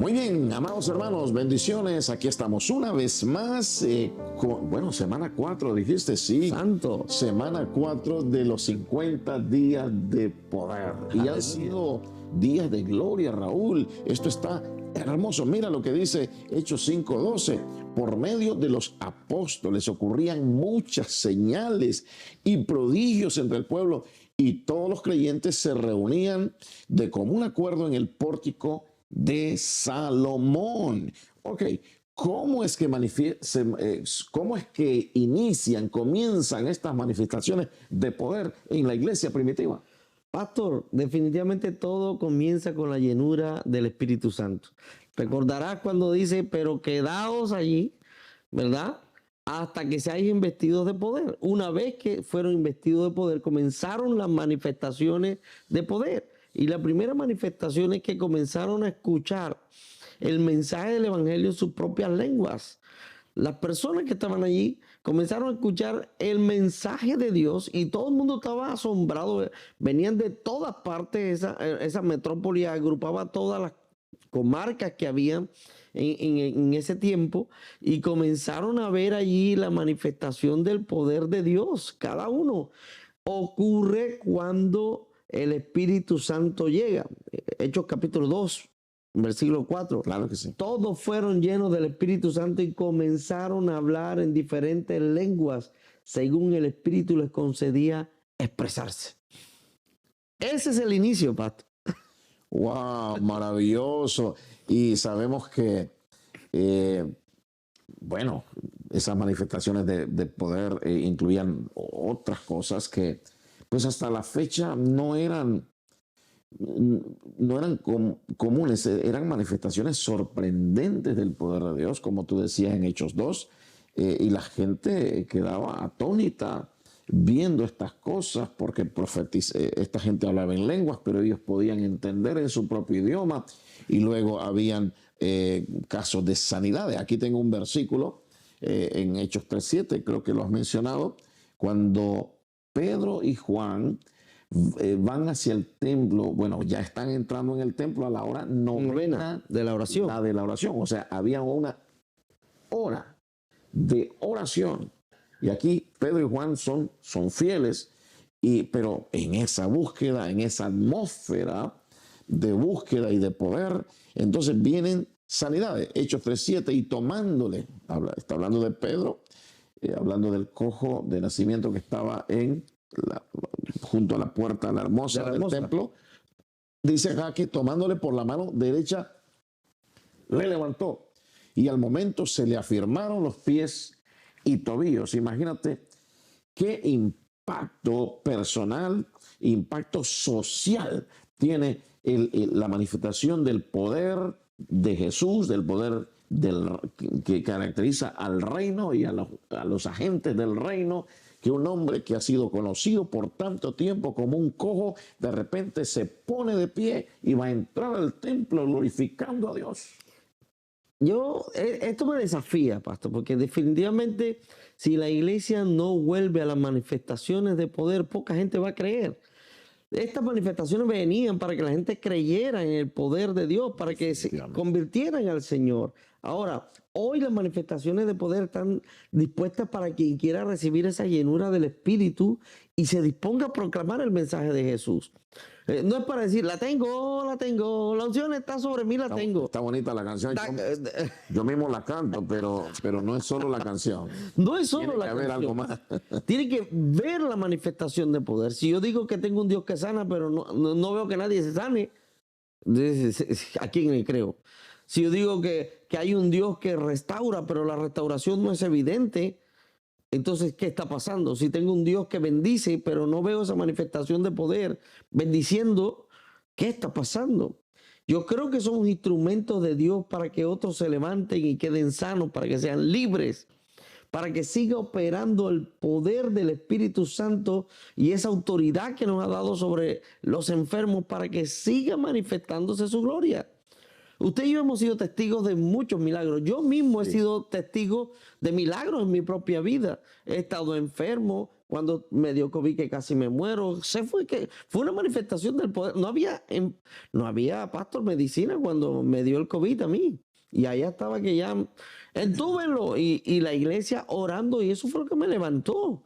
Muy bien, amados hermanos, bendiciones. Aquí estamos una vez más. Bueno, semana 4, dijiste, sí. Santo. Semana 4 de los 50 días de poder. Y han sido días de gloria, Raúl. Esto está hermoso. Mira lo que dice Hechos 5:12. Por medio de los apóstoles ocurrían muchas señales y prodigios entre el pueblo, y todos los creyentes se reunían de común acuerdo en el pórtico de Salomón. Ok, ¿cómo es que comienzan estas manifestaciones de poder en la iglesia primitiva? Pastor, definitivamente todo comienza con la llenura del Espíritu Santo. Recordarás cuando dice, pero quedaos allí, ¿verdad? Hasta que seáis investidos de poder. Una vez que fueron investidos de poder, comenzaron las manifestaciones de poder. Y la primera manifestación es que comenzaron a escuchar el mensaje del Evangelio en sus propias lenguas. Las personas que estaban allí comenzaron a escuchar el mensaje de Dios y todo el mundo estaba asombrado. Venían de todas partes, esa metrópoli agrupaba todas las comarcas que habían en ese tiempo, y comenzaron a ver allí la manifestación del poder de Dios. Cada uno ocurre cuando el Espíritu Santo llega. Hechos capítulo 2, versículo 4. Claro que sí. Todos fueron llenos del Espíritu Santo y comenzaron a hablar en diferentes lenguas según el Espíritu les concedía expresarse. Ese es el inicio, Pastor. ¡Wow! Maravilloso. Y sabemos que, bueno, esas manifestaciones de poder incluían otras cosas que, pues hasta la fecha no eran comunes, eran manifestaciones sorprendentes del poder de Dios, como tú decías en Hechos 2, y la gente quedaba atónita viendo estas cosas, porque esta gente hablaba en lenguas, pero ellos podían entender en su propio idioma, y luego habían casos de sanidades. Aquí tengo un versículo en Hechos 3:7, creo que lo has mencionado, cuando Pedro y Juan van hacia el templo. Bueno, ya están entrando en el templo a la hora novena de la oración. La de la oración. O sea, había una hora de oración. Y aquí Pedro y Juan son fieles, pero en esa búsqueda, en esa atmósfera de búsqueda y de poder, entonces vienen sanidades. Hechos 3:7, y tomándole, está hablando de Pedro, hablando del cojo de nacimiento que estaba junto a la puerta la hermosa del templo, dice acá que tomándole por la mano derecha le levantó, y al momento se le afirmaron los pies y tobillos. Imagínate qué impacto personal, impacto social tiene la manifestación del poder de Jesús, del poder que caracteriza al reino y a los agentes del reino, que un hombre que ha sido conocido por tanto tiempo como un cojo, de repente se pone de pie y va a entrar al templo glorificando a Dios. Esto me desafía, Pastor, porque definitivamente si la iglesia no vuelve a las manifestaciones de poder, poca gente va a creer. Estas manifestaciones venían para que la gente creyera en el poder de Dios, para que se convirtieran al Señor. Ahora, hoy las manifestaciones de poder están dispuestas para quien quiera recibir esa llenura del Espíritu y se disponga a proclamar el mensaje de Jesús. No es para decir, la tengo, la unción está sobre mí, la tengo. Está bonita la canción. Yo mismo la canto, pero no es solo la canción. No es solo la canción. Tiene que haber algo más. Tiene que ver la manifestación de poder. Si yo digo que tengo un Dios que sana, pero no veo que nadie se sane, ¿a quién le creo? Si yo digo que hay un Dios que restaura, pero la restauración no es evidente, entonces, ¿qué está pasando? Si tengo un Dios que bendice, pero no veo esa manifestación de poder bendiciendo, ¿qué está pasando? Yo creo que somos instrumentos de Dios para que otros se levanten y queden sanos, para que sean libres, para que siga operando el poder del Espíritu Santo y esa autoridad que nos ha dado sobre los enfermos, para que siga manifestándose su gloria. Usted y yo hemos sido testigos de muchos milagros. Yo mismo he sido testigo de milagros en mi propia vida. He estado enfermo, cuando me dio COVID que casi me muero. Fue una manifestación del poder. No había pastor medicina cuando me dio el COVID a mí. Y allá estaba que ya entúbenlo y la iglesia orando y eso fue lo que me levantó.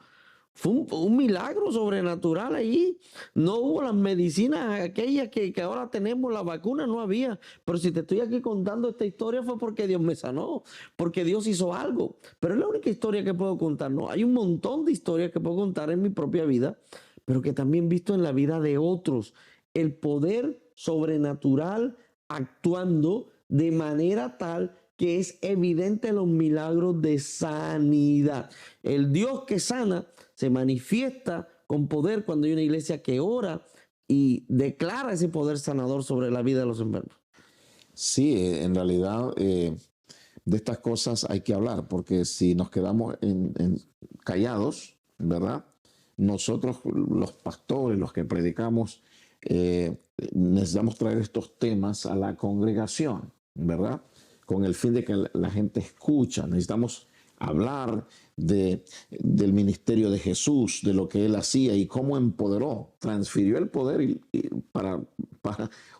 Fue un milagro sobrenatural allí. No hubo las medicinas aquellas que ahora tenemos, la vacuna no había. Pero si te estoy aquí contando esta historia fue porque Dios me sanó, porque Dios hizo algo. Pero es la única historia que puedo contar. No, hay un montón de historias que puedo contar en mi propia vida, pero que también he visto en la vida de otros. El poder sobrenatural actuando de manera tal que es evidente los milagros de sanidad. El Dios que sana se manifiesta con poder cuando hay una iglesia que ora y declara ese poder sanador sobre la vida de los enfermos. Sí, en realidad de estas cosas hay que hablar, porque si nos quedamos callados, ¿verdad? Nosotros, los pastores, los que predicamos, necesitamos traer estos temas a la congregación, ¿verdad? Con el fin de que la gente escucha. Necesitamos hablar del ministerio de Jesús, de lo que él hacía y cómo empoderó, transfirió el poder para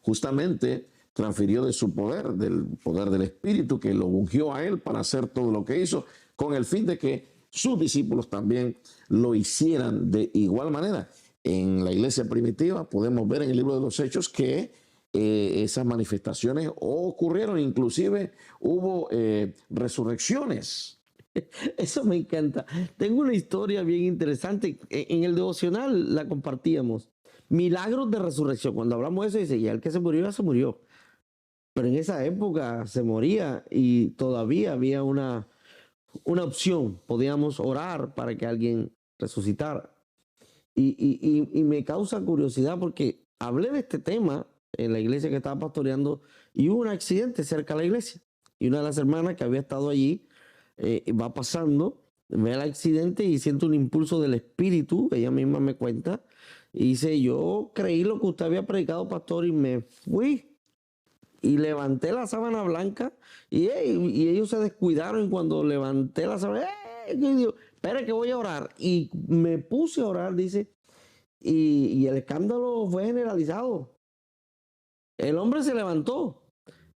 justamente transfirió de su poder, del poder del Espíritu que lo ungió a él para hacer todo lo que hizo, con el fin de que sus discípulos también lo hicieran de igual manera. En la iglesia primitiva podemos ver en el libro de los Hechos que esas manifestaciones ocurrieron, inclusive hubo resurrecciones. Eso me encanta. Tengo una historia bien interesante. En el devocional la compartíamos. Milagros de resurrección. Cuando hablamos de eso, dice, ya el que se murió, ya se murió. Pero en esa época se moría y todavía había una opción. Podíamos orar para que alguien resucitara. Y me causa curiosidad porque hablé de este tema en la iglesia que estaba pastoreando y hubo un accidente cerca de la iglesia. Y una de las hermanas que había estado allí va pasando, ve el accidente y siente un impulso del espíritu, ella misma me cuenta, y dice, yo creí lo que usted había predicado, pastor, y me fui. Y levanté la sábana blanca y ellos se descuidaron y cuando levanté la sábana, espera que voy a orar. Y me puse a orar, dice, y el escándalo fue generalizado. El hombre se levantó,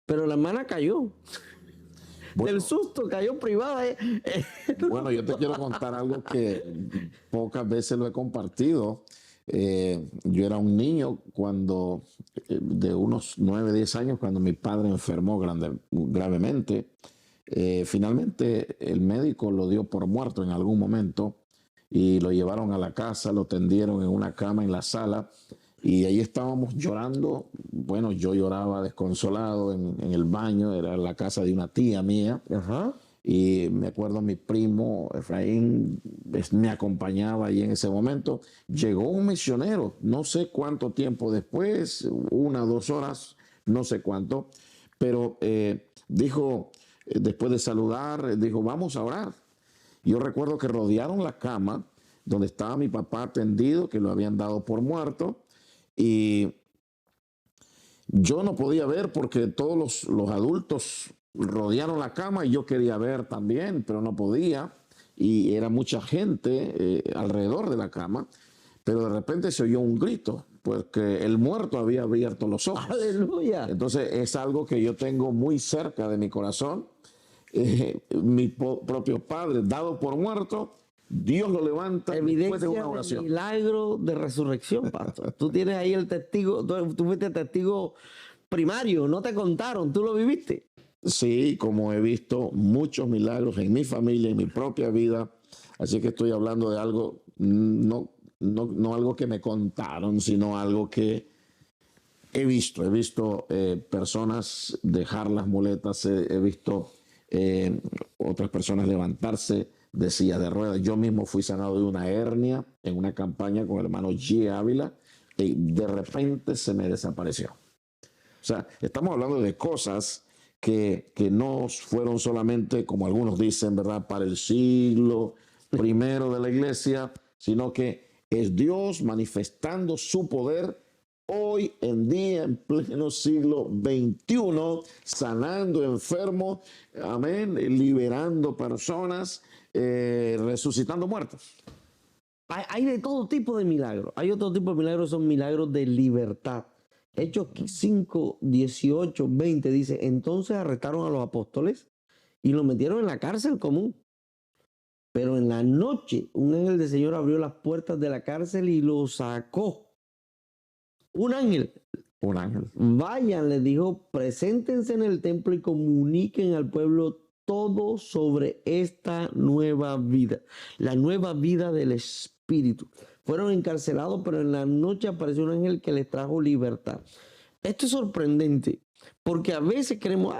pero la hermana cayó. Bueno, Del susto, cayó privada. Bueno, yo te quiero contar algo que pocas veces lo he compartido. Yo era un niño cuando, de unos 9, 10 años, cuando mi padre enfermó gravemente. Finalmente el médico lo dio por muerto en algún momento y lo llevaron a la casa, lo tendieron en una cama en la sala y ahí estábamos llorando. Bueno, yo lloraba desconsolado en el baño, era la casa de una tía mía. Ajá. Y me acuerdo mi primo Efraín me acompañaba ahí en ese momento. Llegó un misionero, no sé cuánto tiempo después, 1 o 2 horas, no sé cuánto, pero dijo, después de saludar, dijo, vamos a orar. Yo recuerdo que rodearon la cama donde estaba mi papá tendido, que lo habían dado por muerto, y yo no podía ver porque todos los adultos rodearon la cama y yo quería ver también, pero no podía. Y era mucha gente alrededor de la cama, pero de repente se oyó un grito, porque el muerto había abierto los ojos. Aleluya. Entonces es algo que yo tengo muy cerca de mi corazón. Mi propio padre, dado por muerto, Dios lo levanta después de una oración. Del milagro de resurrección, pastor. Tú tienes ahí el testigo, tú fuiste testigo primario, no te contaron, tú lo viviste. Sí, como he visto muchos milagros en mi familia, en mi propia vida, así que estoy hablando de algo, no algo que me contaron, sino algo que he visto. He visto personas dejar las muletas, he visto otras personas levantarse de silla de ruedas. Yo mismo fui sanado de una hernia en una campaña con el hermano G. Ávila y de repente se me desapareció. O sea, estamos hablando de cosas que no fueron solamente, como algunos dicen, ¿verdad?, para el siglo primero de la iglesia, sino que es Dios manifestando su poder hoy en día, en pleno siglo XXI, sanando enfermos, amén, liberando personas, resucitando muertos. Hay de todo tipo de milagros. Hay otro tipo de milagros, son milagros de libertad. Hechos 5, 18, 20 dice, entonces arrestaron a los apóstoles y los metieron en la cárcel común. Pero en la noche un ángel del Señor abrió las puertas de la cárcel y los sacó. Un ángel. Un ángel. Vayan, les dijo, preséntense en el templo y comuniquen al pueblo todo sobre esta nueva vida, la nueva vida del Espíritu. Fueron encarcelados, pero en la noche apareció un ángel que les trajo libertad. Esto es sorprendente, porque a veces queremos,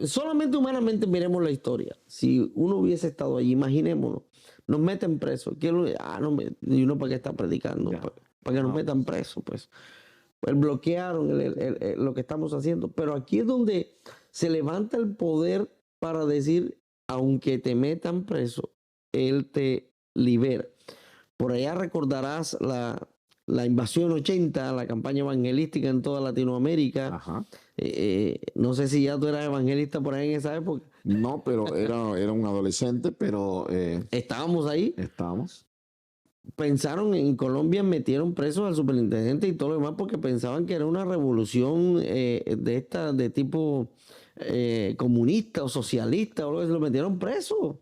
solamente humanamente miremos la historia. Si uno hubiese estado allí, imaginémonos, nos meten presos. ¿Y uno para qué está predicando? Para que nos metan presos, pues. Pues bloquearon lo que estamos haciendo. Pero aquí es donde se levanta el poder para decir, aunque te metan preso, Él te libera. Por allá recordarás la invasión 80, la campaña evangelística en toda Latinoamérica. Ajá. No sé si ya tú eras evangelista por ahí en esa época. No, pero era un adolescente, pero estábamos ahí. estábamos. Pensaron en Colombia, metieron presos al superintendente y todo lo demás porque pensaban que era una revolución de tipo comunista o socialista, o lo metieron preso.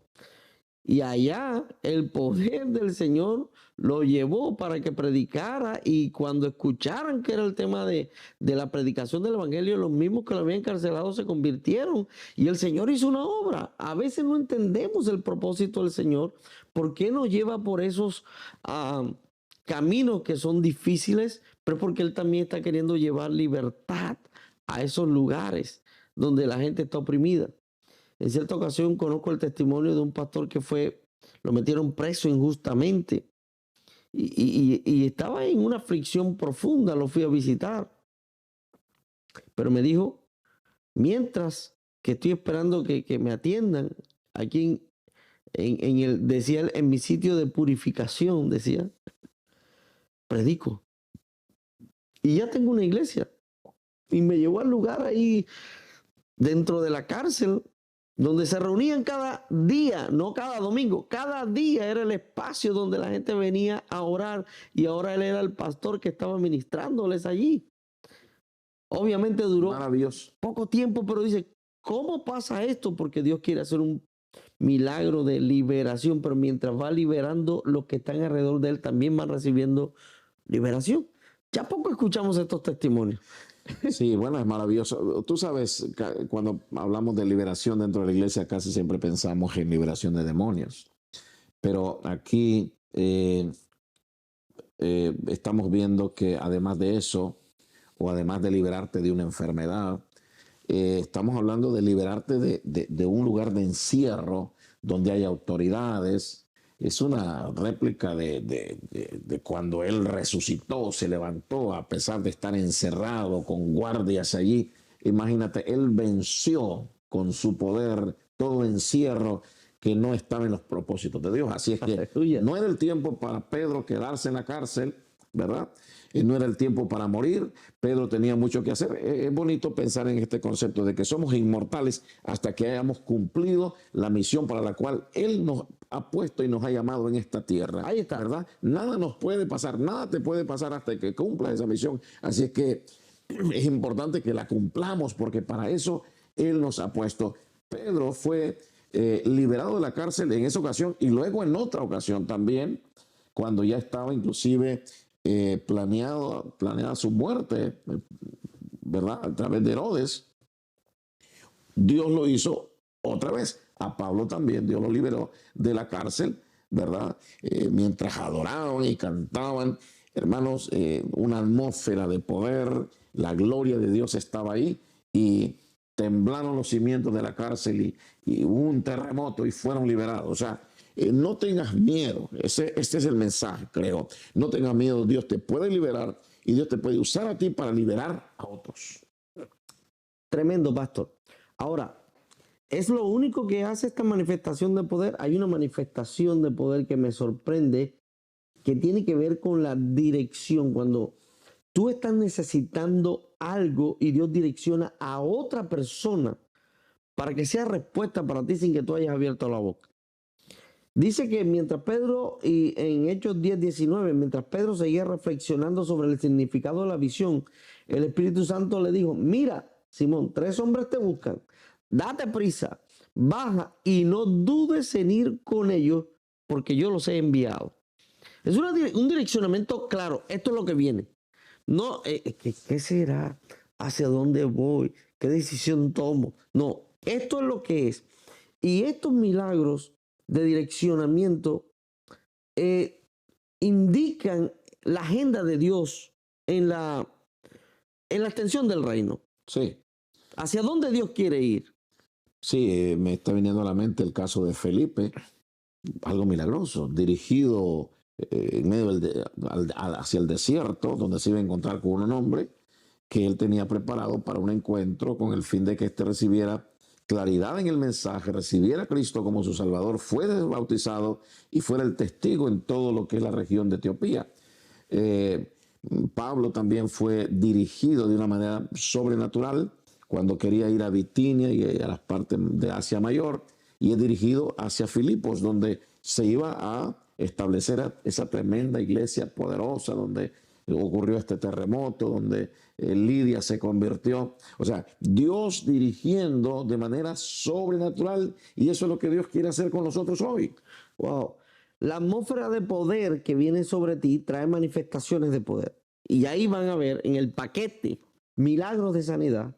Y allá el poder del Señor lo llevó para que predicara, y cuando escucharan que era el tema de la predicación del evangelio, los mismos que lo habían encarcelado se convirtieron y el Señor hizo una obra. A veces no entendemos el propósito del Señor, por qué nos lleva por esos caminos que son difíciles, pero porque Él también está queriendo llevar libertad a esos lugares donde la gente está oprimida. En cierta ocasión conozco el testimonio de un pastor que lo metieron preso injustamente y estaba en una aflicción profunda. Lo fui a visitar, pero me dijo, mientras que estoy esperando que me atiendan aquí decía él, en mi sitio de purificación, decía, predico. Y ya tengo una iglesia. Y me llevó al lugar ahí dentro de la cárcel, donde se reunían cada día, no cada domingo, cada día era el espacio donde la gente venía a orar, y ahora él era el pastor que estaba ministrándoles allí. Obviamente duró poco tiempo, pero dice, ¿cómo pasa esto? Porque Dios quiere hacer un milagro de liberación, pero mientras va liberando, los que están alrededor de él también van recibiendo liberación. Ya poco escuchamos estos testimonios. Sí, bueno, es maravilloso. Tú sabes, cuando hablamos de liberación dentro de la iglesia, casi siempre pensamos en liberación de demonios. Pero aquí estamos viendo que además de eso, o además de liberarte de una enfermedad, estamos hablando de liberarte de un lugar de encierro donde hay autoridades. Es una réplica de cuando Él resucitó, se levantó a pesar de estar encerrado con guardias allí. Imagínate, Él venció con su poder todo encierro que no estaba en los propósitos de Dios. Así es que no era el tiempo para Pedro quedarse en la cárcel, ¿verdad? No era el tiempo para morir. Pedro tenía mucho que hacer. Es bonito pensar en este concepto de que somos inmortales hasta que hayamos cumplido la misión para la cual Él nos ha puesto y nos ha llamado en esta tierra. Ahí está, ¿verdad? Nada nos puede pasar, nada te puede pasar hasta que cumplas esa misión. Así es que es importante que la cumplamos, porque para eso Él nos ha puesto. Pedro fue liberado de la cárcel en esa ocasión, y luego en otra ocasión también, cuando ya estaba inclusive planeada su muerte, ¿verdad? A través de Herodes. Dios lo hizo otra vez. A Pablo también Dios lo liberó de la cárcel, ¿verdad? Mientras adoraban y cantaban, hermanos, una atmósfera de poder, la gloria de Dios estaba ahí, y temblaron los cimientos de la cárcel y hubo un terremoto y fueron liberados. O sea, no tengas miedo. Este es el mensaje, creo. No tengas miedo. Dios te puede liberar, y Dios te puede usar a ti para liberar a otros. Tremendo, pastor. Ahora, ¿es lo único que hace esta manifestación de poder? Hay una manifestación de poder que me sorprende, que tiene que ver con la dirección. Cuando tú estás necesitando algo y Dios direcciona a otra persona para que sea respuesta para ti sin que tú hayas abierto la boca. Dice que mientras Pedro, y en Hechos 10:19, mientras Pedro seguía reflexionando sobre el significado de la visión, el Espíritu Santo le dijo: mira, Simón, 3 hombres te buscan, date prisa, baja y no dudes en ir con ellos, porque yo los he enviado. Es un direccionamiento claro. Esto es lo que viene. No, ¿qué será? ¿Hacia dónde voy? ¿Qué decisión tomo? No, esto es lo que es. Y estos milagros de direccionamiento indican la agenda de Dios en la extensión del reino. Sí, ¿Hacia dónde Dios quiere ir? sí, me está viniendo a la mente el caso de Felipe, algo milagroso, dirigido en medio hacia el desierto, donde se iba a encontrar con un hombre que él tenía preparado para un encuentro con el fin de que éste recibiera claridad en el mensaje, recibiera a Cristo como su Salvador, fuera bautizado y fuera el testigo en todo lo que es la región de Etiopía. Eh, Pablo también fue dirigido de una manera sobrenatural cuando quería ir a Bitinia y a las partes de Asia Mayor, y es dirigido hacia Filipos, donde se iba a establecer esa tremenda iglesia poderosa, donde ocurrió este terremoto, donde Lidia se convirtió. O sea, Dios dirigiendo de manera sobrenatural, y eso es lo que Dios quiere hacer con nosotros hoy. Wow. La atmósfera de poder que viene sobre ti trae manifestaciones de poder. Y ahí van a ver en el paquete milagros de sanidad,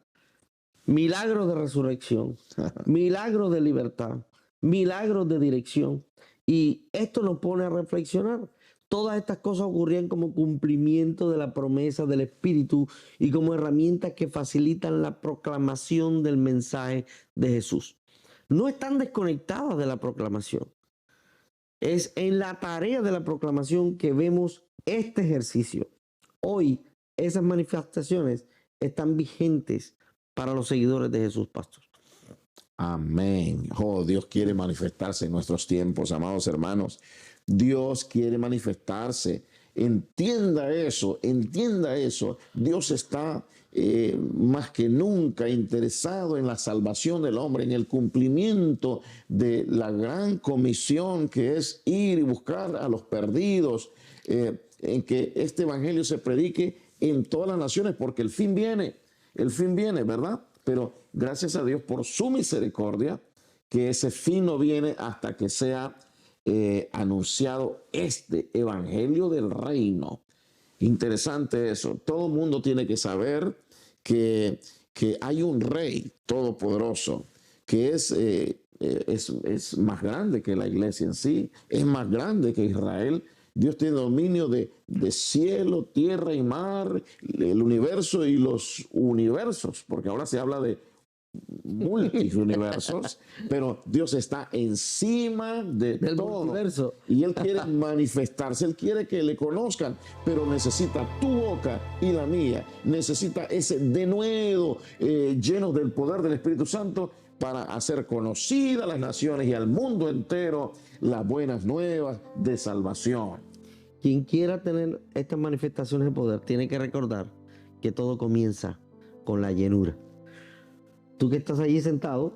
milagros de resurrección, milagros de libertad, milagros de dirección. Y esto nos pone a reflexionar. Todas estas cosas ocurrían como cumplimiento de la promesa del Espíritu y como herramientas que facilitan la proclamación del mensaje de Jesús. No están desconectadas de la proclamación. Es en la tarea de la proclamación que vemos este ejercicio. Hoy esas manifestaciones están vigentes para los seguidores de Jesús, pastor. Amén. Oh, Dios quiere manifestarse en nuestros tiempos, amados hermanos. Dios quiere manifestarse. Entienda eso, entienda eso. Dios está más que nunca interesado en la salvación del hombre, en el cumplimiento de la gran comisión que es ir y buscar a los perdidos, en que este evangelio se predique en todas las naciones, porque el fin viene, ¿verdad? Pero gracias a Dios por su misericordia, que ese fin no viene hasta que sea anunciado este evangelio del reino. Interesante eso. Todo el mundo tiene que saber que hay un rey todopoderoso, que es más grande que la iglesia en sí, es más grande que Israel. Dios tiene dominio de cielo, tierra y mar, el universo y los universos, porque ahora se habla de multiuniversos, pero Dios está encima del todo multiverso. Y Él quiere manifestarse, Él quiere que le conozcan, pero necesita tu boca y la mía, necesita ese denuedo lleno del poder del Espíritu Santo para hacer conocida a las naciones y al mundo entero las buenas nuevas de salvación. Quien quiera tener estas manifestaciones de poder tiene que recordar que todo comienza con la llenura. Tú que estás allí sentado,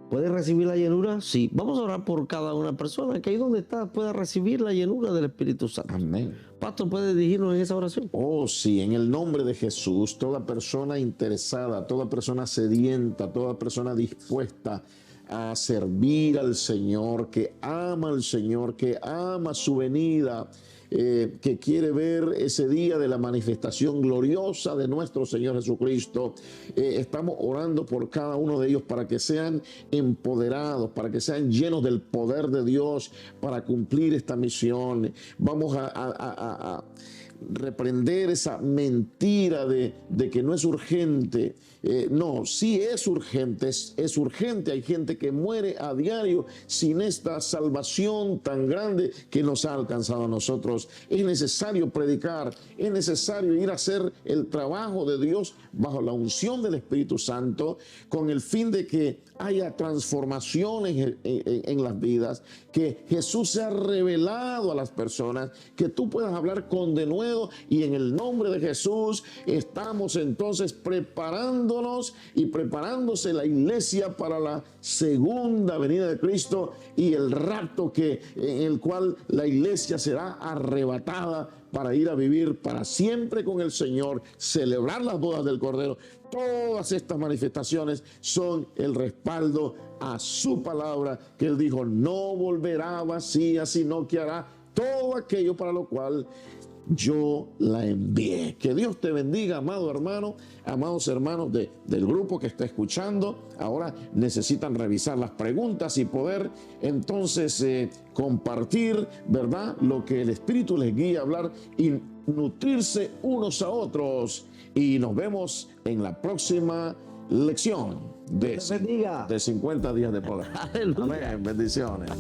¿puedes recibir la llenura? Sí. Vamos a orar por cada una persona que ahí donde estás pueda recibir la llenura del Espíritu Santo. Amén. Pastor, ¿puede dirigirnos en esa oración? Oh, sí, en el nombre de Jesús, toda persona interesada, toda persona sedienta, toda persona dispuesta a servir al Señor, que ama al Señor, que ama su venida, que quiere ver ese día de la manifestación gloriosa de nuestro Señor Jesucristo. Estamos orando por cada uno de ellos para que sean empoderados, para que sean llenos del poder de Dios para cumplir esta misión. Vamos a reprender esa mentira de que no es urgente. No, sí es urgente, es urgente. Hay gente que muere a diario sin esta salvación tan grande que nos ha alcanzado a nosotros. Es necesario predicar, es necesario ir a hacer el trabajo de Dios bajo la unción del Espíritu Santo, con el fin de que haya transformaciones en las vidas, que Jesús sea revelado a las personas, que tú puedas hablar con denuedo miedo, y en el nombre de Jesús estamos entonces preparándonos y preparándose la iglesia para la segunda venida de Cristo y el rapto en el cual la iglesia será arrebatada para ir a vivir para siempre con el Señor, celebrar las bodas del Cordero. Todas estas manifestaciones son el respaldo a su palabra, que Él dijo, no volverá vacía, sino que hará todo aquello para lo cual yo la envié. Que Dios te bendiga, amado hermano, amados hermanos del grupo que está escuchando. Ahora necesitan revisar las preguntas y poder entonces compartir, ¿verdad?, lo que el Espíritu les guía a hablar y nutrirse unos a otros. Y nos vemos en la próxima lección de 50 días de poder. Aleluya. Amén. Bendiciones.